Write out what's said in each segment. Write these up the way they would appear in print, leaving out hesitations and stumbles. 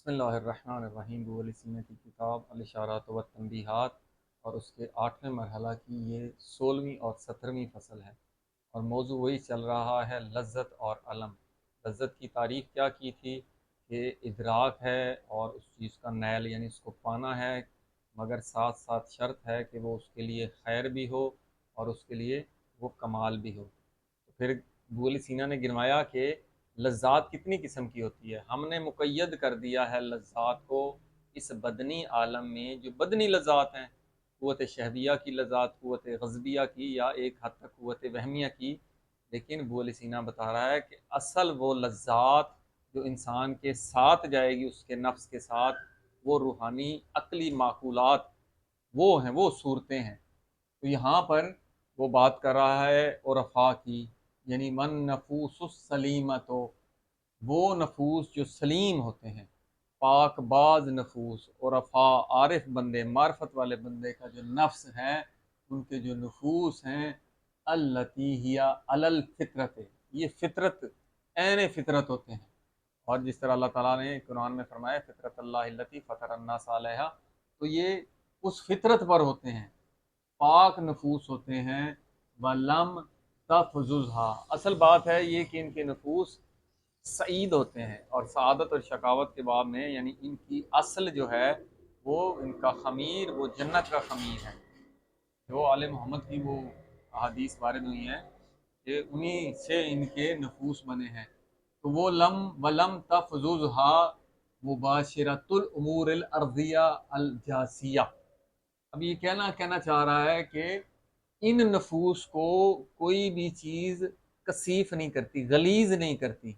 بسم اللہ الرحمن الرحیم ابو علی سینا کی کتاب الاشارات و تنبیہات اور اس کے 8ویں مرحلہ کی یہ 16ویں اور 17ویں فصل ہے، اور موضوع وہی چل رہا ہے لذت اور علم۔ لذت کی تعریف کیا کی تھی کہ ادراک ہے اور اس چیز کا نیل یعنی اس کو پانا ہے، مگر ساتھ ساتھ شرط ہے کہ وہ اس کے لیے خیر بھی ہو اور اس کے لیے وہ کمال بھی ہو۔ تو پھر ابو علی سینا نے گنوایا کہ لذات کتنی قسم کی ہوتی ہے۔ ہم نے مقید کر دیا ہے لذات کو اس بدنی عالم میں، جو بدنی لذات ہیں، قوت شہدیہ کی لذات، قوت غضبیہ کی، یا ایک حد تک قوت وہمیہ کی۔ لیکن ابو علی سینا بتا رہا ہے کہ اصل وہ لذات جو انسان کے ساتھ جائے گی، اس کے نفس کے ساتھ، وہ روحانی عقلی معقولات، وہ ہیں، وہ صورتیں ہیں۔ تو یہاں پر وہ بات کر رہا ہے عرفاء کی، یعنی من نفوس السلیمت، وہ نفوس جو سلیم ہوتے ہیں، پاک باز نفوس، عرفاء عارف بندے، معرفت والے بندے کا جو نفس ہے، ان کے جو نفوس ہیں، التی ہی علی الفطرت، یہ فطرت، عین فطرت ہوتے ہیں۔ اور جس طرح اللہ تعالیٰ نے قرآن میں فرمایا فطرت اللہ التی فطر الناس علیہا، تو یہ اس فطرت پر ہوتے ہیں، پاک نفوس ہوتے ہیں۔ وَلَمْ تَفْزُزْهَا، اصل بات ہے یہ کہ ان کے نفوس سعید ہوتے ہیں، اور سعادت اور شقاوت کے باب میں یعنی ان کی اصل جو ہے وہ ان کا خمیر وہ جنت کا خمیر ہے، جو آل محمد کی وہ احادیث وارد ہوئی ہیں کہ انہی سے ان کے نفوس بنے ہیں۔ تو وہ ولم تفززها مباشرۃ الامور الارضیہ الجاسیہ، اب یہ کہنا چاہ رہا ہے کہ ان نفوس کو کوئی بھی چیز کثیف نہیں کرتی، غلیظ نہیں کرتی،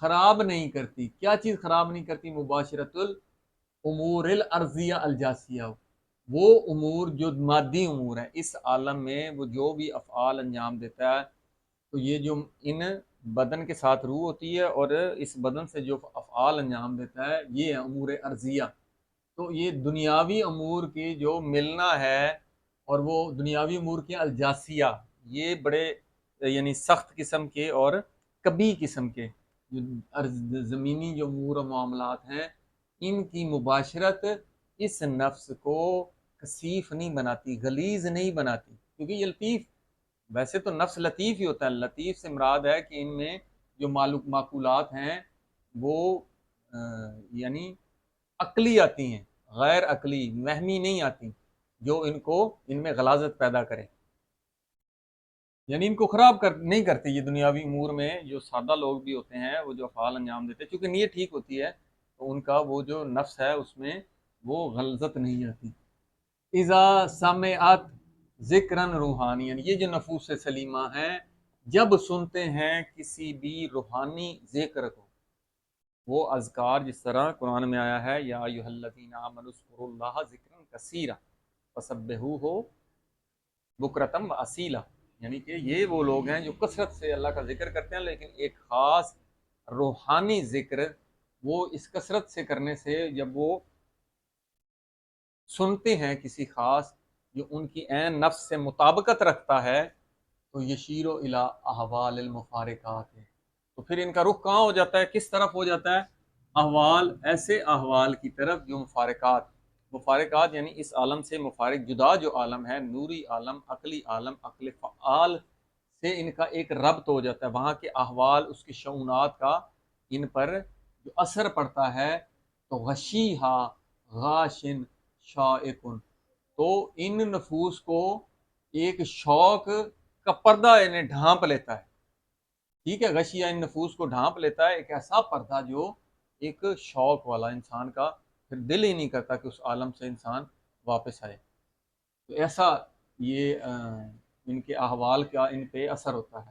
خراب نہیں کرتی۔ کیا چیز خراب نہیں کرتی؟ مباشرت الامور الارضیہ الجاسیہ، وہ امور جو مادی امور ہیں اس عالم میں، وہ جو بھی افعال انجام دیتا ہے، تو یہ جو ان بدن کے ساتھ روح ہوتی ہے اور اس بدن سے جو افعال انجام دیتا ہے، یہ ہے امور ارضیہ۔ تو یہ دنیاوی امور کی جو ملنا ہے، اور وہ دنیاوی امور کے الجاسیہ، یہ بڑے یعنی سخت قسم کے اور کبھی قسم کے جو زمینی جو امور و معاملات ہیں، ان کی مباشرت اس نفس کو کثیف نہیں بناتی، غلیظ نہیں بناتی، کیونکہ یہ لطیف، ویسے تو نفس لطیف ہی ہوتا ہے۔ لطیف سے مراد ہے کہ ان میں جو معقولات ہیں وہ یعنی عقلی آتی ہیں، غیر عقلی وہمی نہیں آتی، جو ان میں غلاظت پیدا کرے، یعنی ان کو خراب نہیں کرتے۔ یہ دنیاوی امور میں جو سادہ لوگ بھی ہوتے ہیں، وہ جو افعال انجام دیتے ہیں، چونکہ نیت ٹھیک ہوتی ہے تو ان کا وہ جو نفس ہے اس میں وہ غلظت نہیں آتی۔ اذا سمعت ذکرن روحانی، یعنی یہ جو نفوس سلیمہ ہیں، جب سنتے ہیں کسی بھی روحانی ذکر کو، وہ اذکار جس طرح قرآن میں آیا ہے یا ایھا الذین آمنوا اذکروا اللہ ذکرا کثیرا وسبحوہ بکرۃ واصیلا، یعنی کہ یہ وہ لوگ ہیں جو کثرت سے اللہ کا ذکر کرتے ہیں، لیکن ایک خاص روحانی ذکر وہ اس کثرت سے کرنے سے جب وہ سنتے ہیں کسی خاص جو ان کی عین نفس سے مطابقت رکھتا ہے، تو یشیر الی احوال المفارقات ہے، تو پھر ان کا رخ کہاں ہو جاتا ہے، کس طرف ہو جاتا ہے؟ احوال، ایسے احوال کی طرف جو مفارقات، مفارقات یعنی اس عالم سے مفارق جدا جو عالم ہے، نوری عالم، عالم، عقل فعال سے ان کا ایک ربط ہو جاتا ہے، وہاں کے احوال، اس کے شعونات کا ان پر جو اثر پڑتا ہے، تو غشیہا غاشن شائقن، تو ان نفوس کو ایک شوق کا پردہ انہیں ڈھانپ لیتا ہے۔ ٹھیک ہے، غشیہ ان نفوس کو ڈھانپ لیتا ہے، ایک ایسا پردہ جو ایک شوق والا، انسان کا پھر دل ہی نہیں کرتا کہ اس عالم سے انسان واپس آئے۔ تو ایسا یہ ان کے احوال کا ان پہ اثر ہوتا ہے۔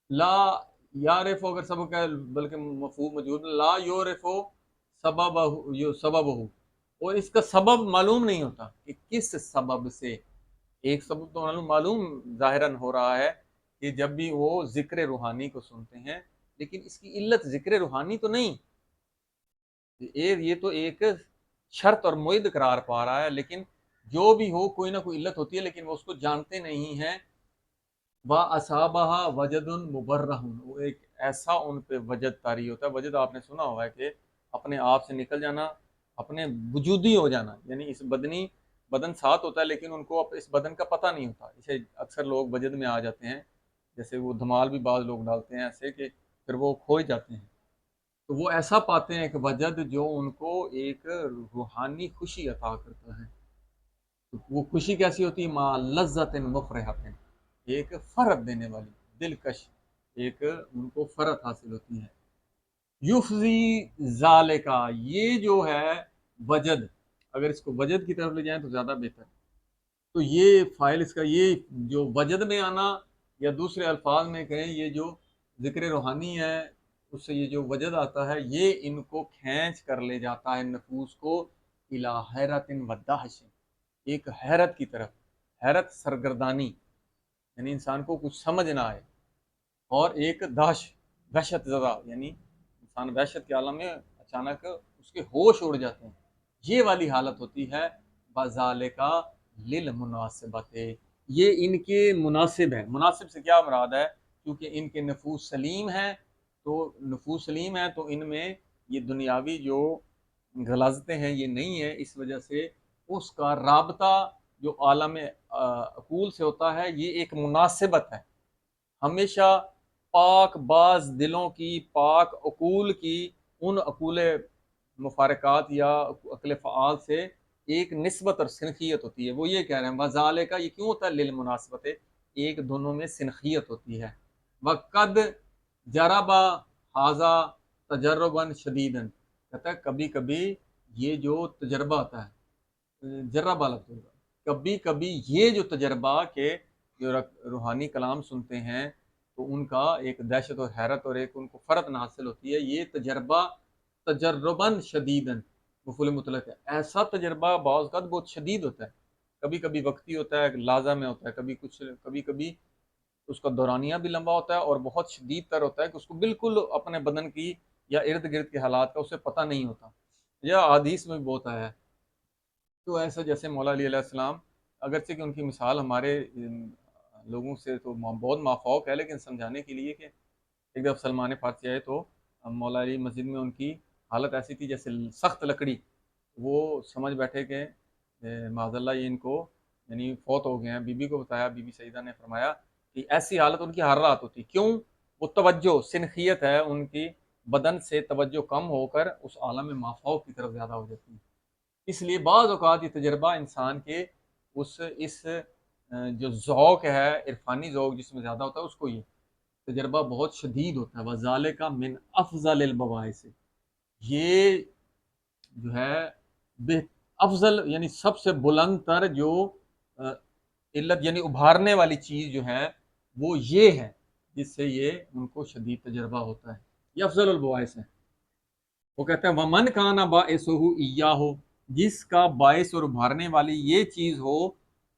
لا یعرف، اگر سبب کا بلکہ مفہوم موجود، لا یعرف سبب ہو، اور اس کا سبب معلوم نہیں ہوتا کہ کس سبب سے۔ ایک سبب تو معلوم ظاہراً ہو رہا ہے کہ جب بھی وہ ذکر روحانی کو سنتے ہیں، لیکن اس کی علت ذکر روحانی تو نہیں، یہ تو ایک شرط اور معید قرار پا رہا ہے، لیکن جو بھی ہو کوئی نہ کوئی علت ہوتی ہے، لیکن وہ اس کو جانتے نہیں ہیں۔ وَأَصَابَهَا وَجَدٌ مُبَرَّحٌ، وہ ایک ایسا ان پہ وجد طاری ہوتا ہے۔ وجد آپ نے سنا ہوگا کہ اپنے آپ سے نکل جانا، اپنے وجودی ہو جانا، یعنی اس بدن ساتھ ہوتا ہے لیکن ان کو اس بدن کا پتہ نہیں ہوتا. اسے اکثر لوگ وجد میں آ جاتے ہیں، جیسے وہ دھمال بھی بعض لوگ ڈالتے ہیں ایسے کہ پھر وہ کھو ہی جاتے ہیں. تو وہ ایسا پاتے ہیں ایک وجد جو ان کو ایک روحانی خوشی عطا کرتا ہے. تو وہ خوشی کیسی ہوتی ہے؟ ما لذت مفرحت، ایک فرحت دینے والی، دلکش، ایک ان کو فرحت حاصل ہوتی ہے. یفضی ذالکا، یہ جو ہے وجد، اگر اس کو وجد کی طرف لے جائیں تو زیادہ بہتر. تو یہ فائل اس کا، یہ جو وجد میں آنا، یا دوسرے الفاظ میں کہیں یہ جو ذکر روحانی ہے اس سے یہ جو وجد آتا ہے، یہ ان کو کھینچ کر لے جاتا ہے نفوس کو الی حیرت و دہش، ایک حیرت کی طرف. حیرت سرگردانی، یعنی انسان کو کچھ سمجھ نہ آئے، اور ایک وحشت زدہ، یعنی انسان وحشت کے عالم میں اچانک اس کے ہوش اڑ جاتے ہیں. یہ والی حالت ہوتی ہے بذالکا للمناسبت، یہ ان کے مناسب ہے. مناسب سے کیا مراد ہے؟ کیونکہ ان کے نفوس سلیم ہیں، تو نفوس سلیم ہے تو ان میں یہ دنیاوی جو غلاظتیں ہیں یہ نہیں ہے، اس وجہ سے اس کا رابطہ جو عالم عقول سے ہوتا ہے یہ ایک مناسبت ہے. ہمیشہ پاک باز دلوں کی، پاک عقول کی، ان عقول مفارقات یا عقل فعال سے ایک نسبت اور سنخیت ہوتی ہے. وہ یہ کہہ رہے ہیں وذالک کا، یہ کیوں ہوتا ہے للمناسبت، ایک دونوں میں سنخیت ہوتی ہے. وقد جربا حاضا تجربا شدیدن، کہتا ہے کبھی کبھی یہ جو تجربہ ہوتا ہے، جربا لفظ ہوگا، کبھی کبھی یہ جو تجربہ کہ جو روحانی کلام سنتے ہیں تو ان کا ایک دہشت اور حیرت اور ایک ان کو فرت حاصل ہوتی ہے. یہ تجربہ تجرباً شدیداً مفعول مطلق ہے، ایسا تجربہ بعض اوقات بہت شدید ہوتا ہے، کبھی کبھی وقتی ہوتا ہے، لازم میں ہوتا ہے، کبھی کبھی اس کا دورانیہ بھی لمبا ہوتا ہے اور بہت شدید تر ہوتا ہے کہ اس کو بالکل اپنے بدن کی یا ارد گرد کے حالات کا اسے پتہ نہیں ہوتا. یا حدیث میں بھی بہت آیا ہے. تو ایسا جیسے مولا علی علیہ السلام، اگرچہ کہ ان کی مثال ہمارے لوگوں سے تو بہت مافوق ہے، لیکن سمجھانے کے لیے کہ ایک دفعہ سلمان فارسی آئے تو مولا علی مسجد میں ان کی حالت ایسی تھی جیسے سخت لکڑی. وہ سمجھ بیٹھے کہ معاذ اللہ یہ ان کو یعنی فوت ہو گئے ہیں. بی بی کو بتایا، بی بی سیدہ نے فرمایا کہ ایسی حالت ان کی ہر رات ہوتی. کیوں؟ وہ توجہ سنخیت ہے ان کی، بدن سے توجہ کم ہو کر اس عالم مافوق کی طرف زیادہ ہو جاتی ہے. اس لیے بعض اوقات یہ تجربہ انسان کے اس جو ذوق ہے، عرفانی ذوق جس میں زیادہ ہوتا ہے، اس کو یہ تجربہ بہت شدید ہوتا ہے. وذالک من افضل البواعث، یہ جو ہے افضل یعنی سب سے بلند تر جو علت یعنی ابھارنے والی چیز جو ہے وہ یہ ہے جس سے یہ ان کو شدید تجربہ ہوتا ہے. یہ افضل البواعث ہے. وہ کہتے ہیں ومن کان باعثہ ایاہ، جس کا باعث اور ابھارنے والی یہ چیز ہو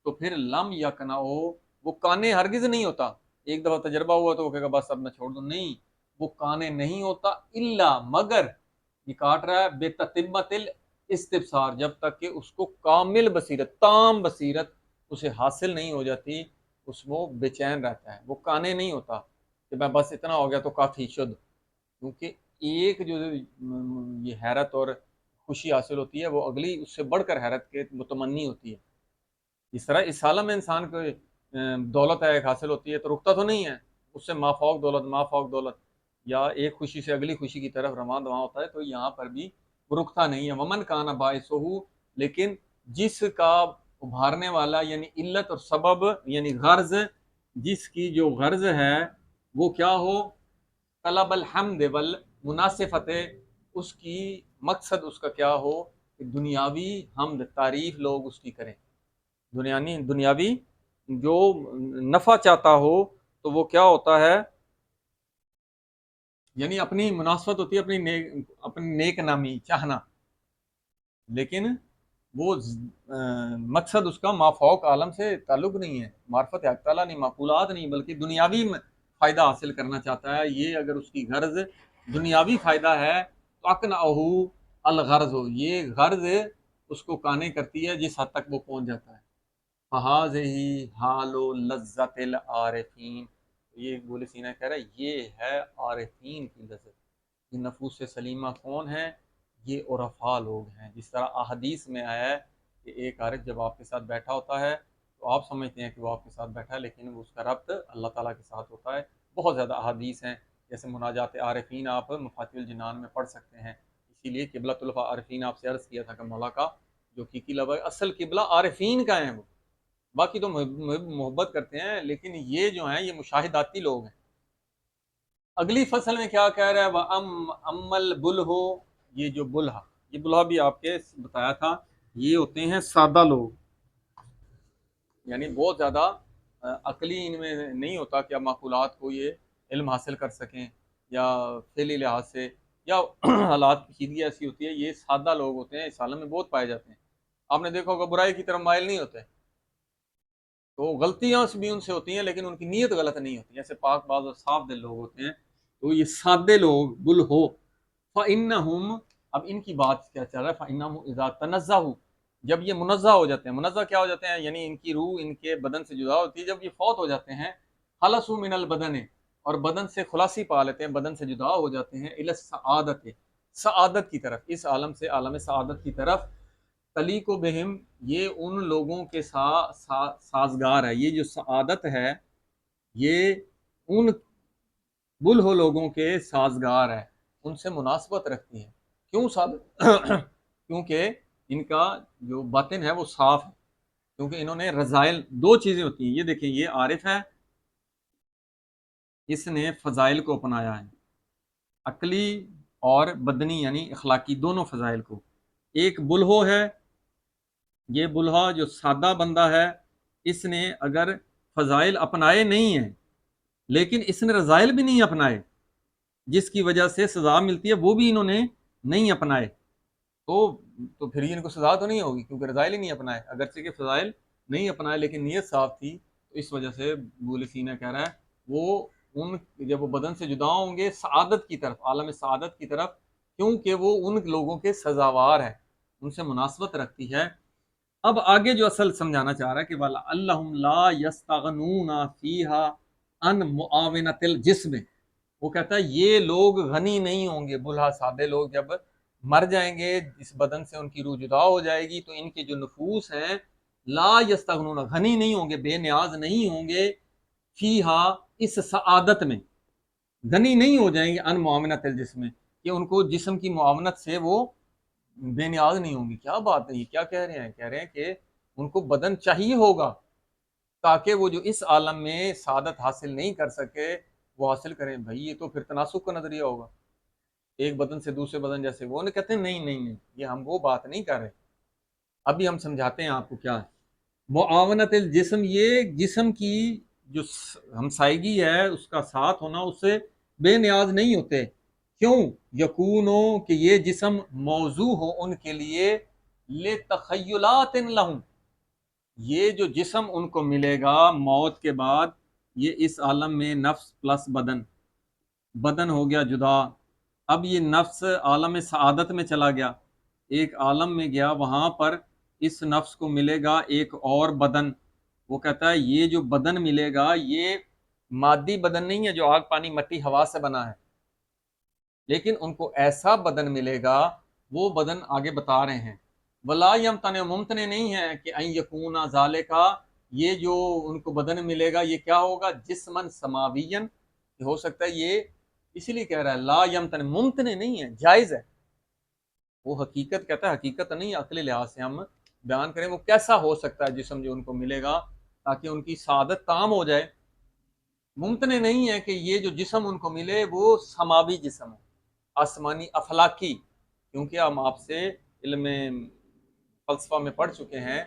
تو پھر لم یقنع ہو، وہ کانے ہرگز نہیں ہوتا. ایک دفعہ تجربہ ہوا تو وہ کہے گا بس اب میں چھوڑ دوں، نہیں، وہ کانے نہیں ہوتا الا مگر، یہ کاٹ رہا ہے بے تتمت الاستبصار، جب تک کہ اس کو کامل بصیرت، تام بصیرت اسے حاصل نہیں ہو جاتی، اس وہ بے چین رہتا ہے. وہ کانے نہیں ہوتا کہ میں بس اتنا ہو گیا تو کافی شد، کیونکہ ایک جو یہ حیرت اور خوشی حاصل ہوتی ہے وہ اگلی اس سے بڑھ کر حیرت کے متمنی ہوتی ہے. اس طرح اس عالم میں انسان کو دولت ہے ایک حاصل ہوتی ہے تو رکتا تو نہیں ہے، اس سے مافوق دولت، مافوق دولت، یا ایک خوشی سے اگلی خوشی کی طرف رواں دواں ہوتا ہے. تو یہاں پر بھی وہ رکتا نہیں ہے. ومن کان باعثہ، لیکن جس کا ابھارنے والا یعنی علت اور سبب یعنی غرض، جس کی جو غرض ہے وہ کیا ہو، طلب الحمد والمناسفت، اس کی مقصد اس کا کیا ہو کہ دنیاوی حمد تعریف لوگ اس کی کریں، دنیاوی جو نفع چاہتا ہو تو وہ کیا ہوتا ہے، یعنی اپنی مناسبت ہوتی ہے اپنی نیک نامی چاہنا، لیکن وہ مقصد اس کا مافوق عالم سے تعلق نہیں ہے، معرفت حق تعالیٰ نہیں، معقولات نہیں، بلکہ دنیاوی فائدہ حاصل کرنا چاہتا ہے. یہ اگر اس کی غرض دنیاوی فائدہ ہے تو اقنعہ الغرض ہو، یہ غرض اس کو قانع کرتی ہے جس حد تک وہ پہنچ جاتا ہے. فہذہ حال لذت العارفین، یہ بولے سینہ کہہ رہا ہے یہ ہے عارفین کی لذت. یہ نفوس سلیمہ کون ہے؟ یہ عرفا لوگ ہیں. جس طرح احادیث میں آیا ہے کہ ایک عارف جب آپ کے ساتھ بیٹھا ہوتا ہے تو آپ سمجھتے ہیں کہ وہ آپ کے ساتھ بیٹھا ہے، لیکن اس کا ربط اللہ تعالیٰ کے ساتھ ہوتا ہے. بہت زیادہ احادیث ہیں، جیسے مناجات عارفین آپ مفاتیح الجنان میں پڑھ سکتے ہیں. اسی لیے قبلۃ العارفین آپ سے عرض کیا تھا کہ مولا کا جو حقیقی لب ہے اصل قبلہ عارفین کا ہے. وہ باقی تو محبت کرتے ہیں، لیکن یہ جو ہیں یہ مشاہداتی لوگ ہیں. اگلی فصل میں کیا کہہ رہا ہے، امل بل ہو، یہ جو بلہا، یہ بلہا بھی آپ کے بتایا تھا، یہ ہوتے ہیں سادہ لوگ، یعنی بہت زیادہ عقلی ان میں نہیں ہوتا کہ آپ معقولات کو یہ علم حاصل کر سکیں، یا فعلی لحاظ سے، یا حالات کی چیزیں ایسی ہوتی ہے. یہ سادہ لوگ ہوتے ہیں، اس عالم میں بہت پائے جاتے ہیں. آپ نے دیکھا ہوگا برائی کی طرف مائل نہیں ہوتے، تو غلطیاں بھی ان سے ہوتی ہیں لیکن ان کی نیت غلط نہیں ہوتی. جیسے پاک باز اور صاف دل لوگ ہوتے ہیں، تو یہ سادے لوگ بل ہو. فَإِنَّهُمْ، اب ان کی بات کیا چل رہا ہے، فَإِنَّهُمْ إِذَا تَنَزَّهُ، جب یہ منزہ ہو جاتے ہیں. منزہ کیا ہو جاتے ہیں، یعنی ان کی روح ان کے بدن سے جدا ہوتی ہے. جب یہ فوت ہو جاتے ہیں، خلصوا من البدن، اور بدن سے خلاصی پا لیتے ہیں، بدن سے جدا ہو جاتے ہیں، الی السعادت، سعادت کی طرف، اس عالم سے عالم سعادت کی طرف. تلیق و بہم، یہ ان لوگوں کے سازگار ہے. یہ جو سعادت ہے یہ ان بلہ لوگوں کے سازگار ہے، ان سے مناسبت رکھتی ہے. کیوں کیونکہ ان کا جو باطن ہے وہ صاف ہے، کیونکہ انہوں نے رذائل، دو چیزیں ہوتی ہیں. یہ دیکھیں، یہ عارف ہے، اس نے فضائل کو اپنایا ہے، عقلی اور بدنی یعنی اخلاقی دونوں فضائل کو. ایک بلہو ہے، یہ بلہا جو سادہ بندہ ہے، اس نے اگر فضائل اپنائے نہیں ہیں لیکن اس نے رذائل بھی نہیں اپنائے جس کی وجہ سے سزا ملتی ہے، وہ بھی انہوں نے نہیں اپنائے، تو پھر ان کو سزا تو نہیں ہوگی کیونکہ رذائل ہی نہیں اپنائے. اگرچہ کہ فضائل نہیں اپنائے لیکن نیت صاف تھی، تو اس وجہ سے ابو سینا کہہ رہا ہے وہ ان جب وہ بدن سے جدا ہوں گے سعادت کی طرف، عالم سعادت کی طرف، کیونکہ وہ ان لوگوں کے سزاوار ہے، ان سے مناسبت رکھتی ہے. اب آگے جو اصل سمجھانا چاہ رہا ہے کہ وَلَعَلَّهُمْ لَا يَسْتَغْنُونَ فِيهَا عَنْ مُعَاوِنَةِ الْجِسْمِ، وہ کہتا ہے یہ لوگ غنی نہیں ہوں گے. بلہا سادے لوگ جب مر جائیں گے، اس بدن سے ان کی روح جدا ہو جائے گی، تو ان کے جو نفوس ہیں لا یستغنون، غنی نہیں ہوں گے، بے نیاز نہیں ہوں گے، فیہا، اس سعادت میں غنی نہیں ہو جائیں گے، ان معاونت الجسم، کہ ان کو جسم کی معاونت سے وہ بے نیاز نہیں ہوں گی. کیا بات ہے، یہ کیا کہہ رہے ہیں، کہہ رہے ہیں کہ ان کو بدن چاہیے ہوگا تاکہ وہ جو اس عالم میں سعادت حاصل نہیں کر سکے وہ حاصل کریں. بھائی یہ تو پھر تناسب کا نظریہ ہوگا، ایک بدن سے دوسرے بدن جیسے. وہ کہتے ہیں نہیں نہیں نہیں، یہ ہم وہ بات نہیں کر رہے. ابھی ہم سمجھاتے ہیں آپ کو کیا ہے معاونت الجسم. یہ جسم کی جو ہمسائیگی ہے، اس کا ساتھ ہونا، اس سے بے نیاز نہیں ہوتے. کیوں؟ یکونو، کہ یہ جسم موضوع ہو ان کے لیے، لتخیلات لہم، یہ جو جسم ان کو ملے گا موت کے بعد، یہ اس عالم میں نفس پلس بدن، بدن ہو گیا جدا. اب یہ نفس عالم سعادت میں چلا گیا، ایک عالم میں گیا، وہاں پر اس نفس کو ملے گا ایک اور بدن. وہ کہتا ہے یہ جو بدن ملے گا یہ مادی بدن نہیں ہے جو آگ پانی مٹی ہوا سے بنا ہے، لیکن ان کو ایسا بدن ملے گا، وہ بدن آگے بتا رہے ہیں ولا یمتنع، ممتنع نہیں ہے کہ ان یکون ذالک، یہ جو ان کو بدن ملے گا یہ کیا ہوگا، جسمن سماوین، ہو سکتا ہے یہ اسی لیے کہہ رہا ہے لا یمتنع، ممتنع نہیں ہے، جائز ہے. وہ حقیقت کہتا ہے، حقیقت نہیں عقلی لحاظ سے ہم بیان کریں وہ کیسا ہو سکتا ہے جسم جو ان کو ملے گا تاکہ ان کی سعادت تام ہو جائے. ممتنع نہیں ہے کہ یہ جو جسم ان کو ملے وہ سماوی جسم ہو، آسمانی افلاکی، کیونکہ ہم آپ سے علم فلسفہ میں پڑھ چکے ہیں،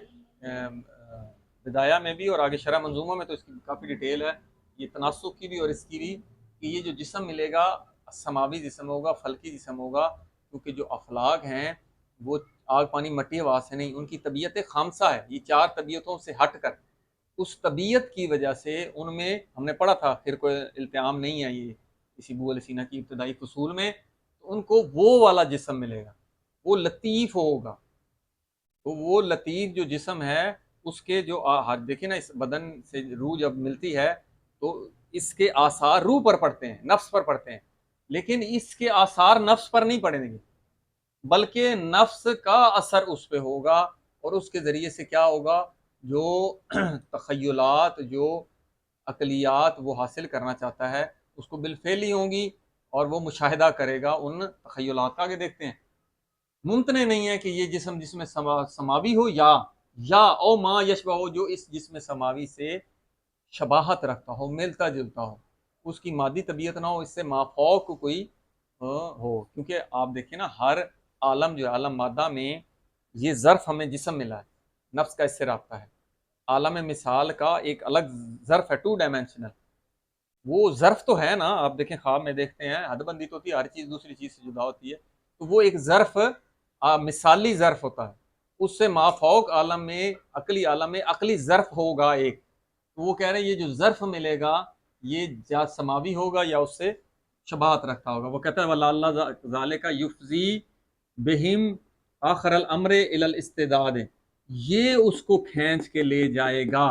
بدایہ میں بھی اور آگے شرح منظومہ میں تو اس کی کافی ڈیٹیل ہے، یہ تناسق کی بھی اور اس کی بھی، کہ یہ جو جسم ملے گا سماوی جسم ہوگا، فلکی جسم ہوگا، کیونکہ جو افلاک ہیں وہ آگ پانی مٹی ہوا سے نہیں، ان کی طبیعت خامسہ ہے، یہ چار طبیعتوں سے ہٹ کر اس طبیعت کی وجہ سے ان میں، ہم نے پڑھا تھا پھر کوئی التیام نہیں ہے یہ اسی ابو علیہ سینا کی ابتدائی فصول میں، تو ان کو وہ والا جسم ملے گا، وہ لطیف ہوگا. تو وہ لطیف جو جسم ہے اس کے جو دیکھیں نا، اس بدن سے روح جب ملتی ہے تو اس کے آثار روح پر پڑتے ہیں، نفس پر پڑتے ہیں، لیکن اس کے آثار نفس پر نہیں پڑیں گے. بلکہ نفس کا اثر اس پہ ہوگا، اور اس کے ذریعے سے کیا ہوگا، جو تخیلات، جو عقلیات وہ حاصل کرنا چاہتا ہے اس کو بالفعل ہی ہوں گی، اور وہ مشاہدہ کرے گا ان تخیلات کا۔ آگے دیکھتے ہیں، ممتنع نہیں ہے کہ یہ جسم جسم سماوی ہو، یا او ما یشبہ ہو، جو اس جسم سماوی سے شباہت رکھتا ہو، ملتا جلتا ہو، اس کی مادی طبیعت نہ ہو، اس سے مافوق کوئی ہو۔ کیونکہ آپ دیکھیں نا، ہر عالم جو ہے، عالم مادہ میں یہ ظرف ہمیں جسم ملا ہے، نفس کا اس سے رابطہ ہے۔ عالم مثال کا ایک الگ ظرف ہے، 2 ڈائمینشنل، وہ ظرف تو ہے نا، آپ دیکھیں خواب میں دیکھتے ہیں حد بندی تو ہوتی ہے، ہر چیز دوسری چیز سے جدا ہوتی ہے، تو وہ ایک ظرف مثالی ظرف ہوتا ہے، اس سے مافوق عالم میں، عقلی عالم میں عقلی ظرف ہوگا ایک، تو وہ کہہ رہے ہیں یہ جو ظرف ملے گا یہ یا سماوی ہوگا یا اس سے شباہت رکھتا ہوگا۔ وہ کہتا ہے وَلَعَلَّ ذَلِكَ يُفْضِي بِهِمْ آخر الامر الی الاستعداد، یہ اس کو کھینچ کے لے جائے گا،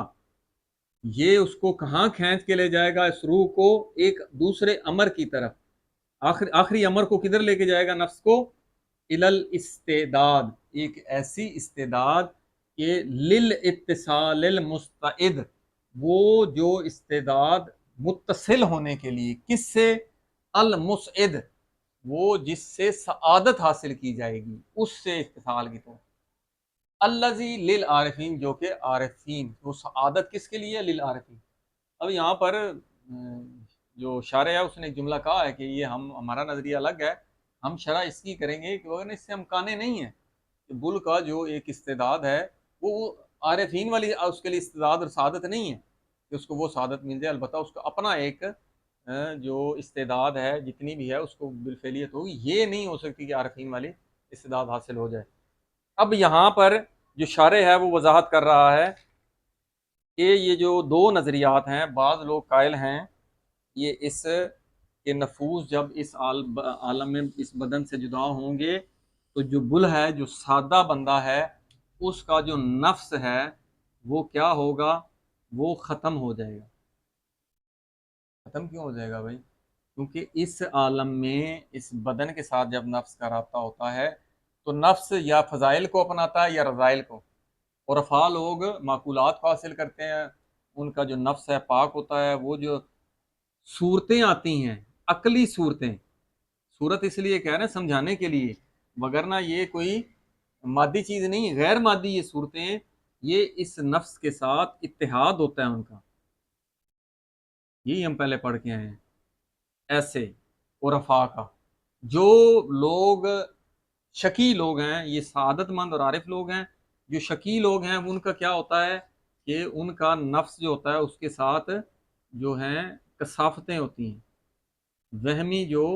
یہ اس کو کہاں کھینچ کے لے جائے گا، اس روح کو ایک دوسرے امر کی طرف، آخری امر کو کدھر لے کے جائے گا نفس کو، الی الاستعداد، ایک ایسی استعداد کہ للاتصال المستعد، وہ جو استعداد متصل ہونے کے لیے، کس سے، المسعد، وہ جس سے سعادت حاصل کی جائے گی، اس سے اتصال کی طرف، الذی للعارفین، جو کہ عارفین، وہ سعادت کس کے لیے، للعارفین۔ اب یہاں پر جو شارع ہے اس نے ایک جملہ کہا ہے کہ یہ ہمارا نظریہ الگ ہے، ہم شرح اس کی کریں گے کہ اس سے ہم کانے نہیں ہیں، کہ بل کا جو ایک استعداد ہے وہ عارفین والی اس کے لیے استعداد اور سعادت نہیں ہے کہ اس کو وہ سعادت مل جائے، البتہ اس کا اپنا ایک جو استعداد ہے جتنی بھی ہے اس کو بالفعلیت ہوگی، یہ نہیں ہو سکتی کہ عارفین والی استعداد حاصل ہو جائے۔ اب یہاں پر جو شارع ہے وہ وضاحت کر رہا ہے کہ یہ جو دو نظریات ہیں، بعض لوگ قائل ہیں یہ اس کے نفوذ جب اس عالم میں اس بدن سے جدا ہوں گے تو جو بل ہے، جو سادہ بندہ ہے، اس کا جو نفس ہے وہ کیا ہوگا، وہ ختم ہو جائے گا۔ ختم کیوں ہو جائے گا بھائی؟ کیونکہ اس عالم میں اس بدن کے ساتھ جب نفس کا رابطہ ہوتا ہے تو نفس یا فضائل کو اپناتا ہے یا رذائل کو۔ عرفاء لوگ معقولات کو حاصل کرتے ہیں، ان کا جو نفس ہے پاک ہوتا ہے، وہ جو صورتیں آتی ہیں، عقلی صورتیں، صورت اس لیے کہہ رہے ہیں سمجھانے کے لیے، وگرنہ یہ کوئی مادی چیز نہیں، غیر مادی یہ صورتیں، یہ اس نفس کے ساتھ اتحاد ہوتا ہے ان کا، یہی ہم پہلے پڑھ کے آئے ہیں۔ ایسے عرفاء کا، جو لوگ شقی لوگ ہیں، یہ سعادت مند اور عارف لوگ ہیں، جو شقی لوگ ہیں ان کا کیا ہوتا ہے کہ ان کا نفس جو ہوتا ہے اس کے ساتھ جو ہیں کثافتیں ہوتی ہیں، وہمی جو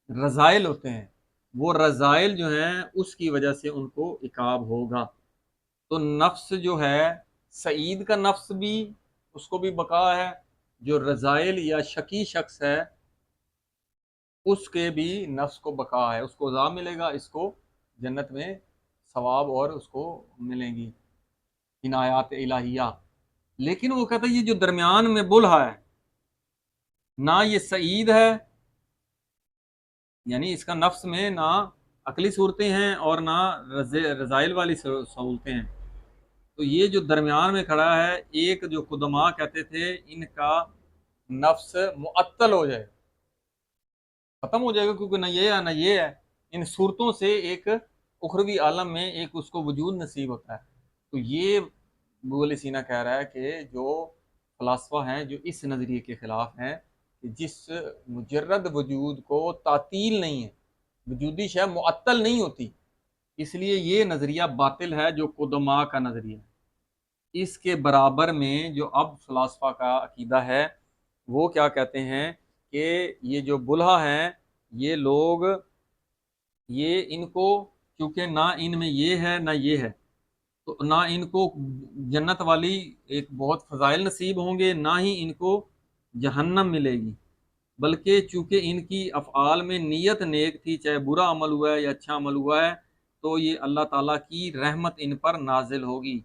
رذائل ہوتے ہیں، وہ رذائل جو ہیں اس کی وجہ سے ان کو عقاب ہوگا۔ تو نفس جو ہے، سعید کا نفس بھی، اس کو بھی بقا ہے، جو رذائل یا شقی شخص ہے اس کے بھی نفس کو بقا ہے، اس کو عذاب ملے گا، اس کو جنت میں ثواب اور اس کو ملیں گی عنایات الہیہ۔ لیکن وہ کہتا ہے یہ جو درمیان میں بلہا ہے، نہ یہ سعید ہے، یعنی اس کا نفس میں نہ عقلی صورتیں ہیں اور نہ رذائل والی سہولتیں ہیں، تو یہ جو درمیان میں کھڑا ہے، ایک جو قدماء کہتے تھے ان کا نفس معطل ہو جائے، ختم ہو جائے گا، کیونکہ نہ یہ ہے نہ یہ ہے، ان صورتوں سے ایک اخروی عالم میں ایک اس کو وجود نصیب ہوتا ہے۔ تو یہ ابو علی سینا کہہ رہا ہے کہ جو فلاسفہ ہیں جو اس نظریے کے خلاف ہیں کہ جس مجرد وجود کو تعطیل نہیں ہے، وجودی شے معطل نہیں ہوتی، اس لیے یہ نظریہ باطل ہے جو قدماء کا نظریہ ہے۔ اس کے برابر میں جو اب فلاسفہ کا عقیدہ ہے وہ کیا کہتے ہیں کہ یہ جو بلہا ہیں یہ لوگ، یہ ان کو چونکہ نہ ان میں یہ ہے نہ یہ ہے، تو نہ ان کو جنت والی ایک بہت فضائل نصیب ہوں گے، نہ ہی ان کو جہنم ملے گی، بلکہ چونکہ ان کی افعال میں نیت نیک تھی، چاہے برا عمل ہوا ہے یا اچھا عمل ہوا ہے، تو یہ اللہ تعالیٰ کی رحمت ان پر نازل ہوگی،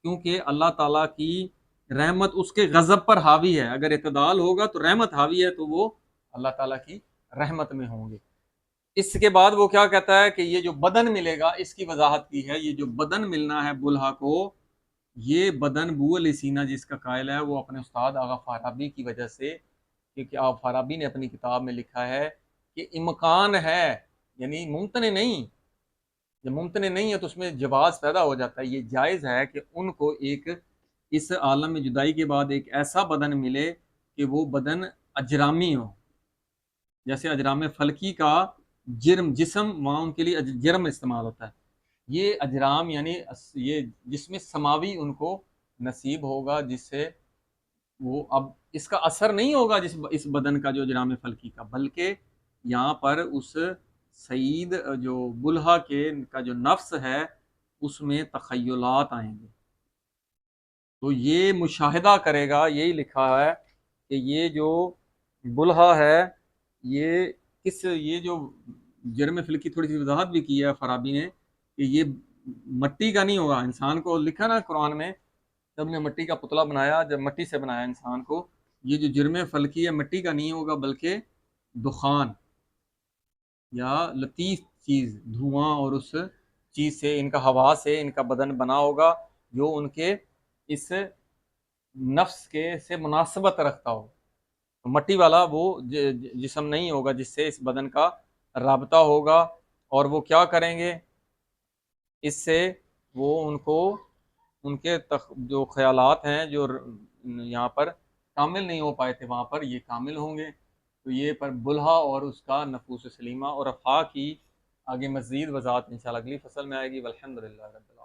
کیونکہ اللہ تعالیٰ کی رحمت اس کے غضب پر حاوی ہے، اگر اعتدال ہوگا تو رحمت حاوی ہے تو وہ اللہ تعالیٰ کی رحمت میں ہوں گے۔ اس کے بعد وہ کیا کہتا ہے کہ یہ جو بدن ملے گا اس کی وضاحت کی ہے، یہ جو بدن ملنا ہے بلہا کو، یہ بدن بو علیہ سینا جس کا قائل ہے وہ اپنے استاد آغا فارابی کی وجہ سے، کیونکہ آغا فارابی نے اپنی کتاب میں لکھا ہے کہ امکان ہے، یعنی ممتنع نہیں، جب ممتنع نہیں ہے تو اس میں جواز پیدا ہو جاتا ہے، یہ جائز ہے کہ ان کو ایک اس عالم میں جدائی کے بعد ایک ایسا بدن ملے کہ وہ بدن اجرامی ہو، جیسے اجرام فلکی کا جرم جسم، وہاں ان کے لیے جرم استعمال ہوتا ہے، یہ اجرام یعنی یہ جسم سماوی ان کو نصیب ہوگا، جس سے وہ اب اس کا اثر نہیں ہوگا اس بدن کا جو اجرام فلکی کا، بلکہ یہاں پر اس سعید جو بلہا کے کا جو نفس ہے اس میں تخیلات آئیں گے، تو یہ مشاہدہ کرے گا، یہی لکھا ہے کہ یہ جو بلہا ہے یہ یہ جو جرم فلکی تھوڑی سی وضاحت بھی کی ہے فارابی نے کہ یہ مٹی کا نہیں ہوگا، انسان کو لکھا نا قرآن میں، جب نے مٹی کا پتلا بنایا، جب مٹی سے بنایا انسان کو، یہ جو جرم فلکی ہے مٹی کا نہیں ہوگا بلکہ دخان یا لطیف چیز، دھواں، اور اس چیز سے ان کا ہوا سے ان کا بدن بنا ہوگا جو ان کے اس نفس کے سے مناسبت رکھتا ہو، مٹی والا وہ جسم نہیں ہوگا جس سے اس بدن کا رابطہ ہوگا، اور وہ کیا کریں گے اس سے، وہ ان کو ان کے جو خیالات ہیں جو یہاں پر کامل نہیں ہو پائے تھے وہاں پر یہ کامل ہوں گے، تو یہ پر بلہا اور اس کا نفوس سلیمہ اور افعا کی آگے مزید وضاحت انشاءاللہ اگلی فصل میں آئے گی، والحمد للہ رب العالمین۔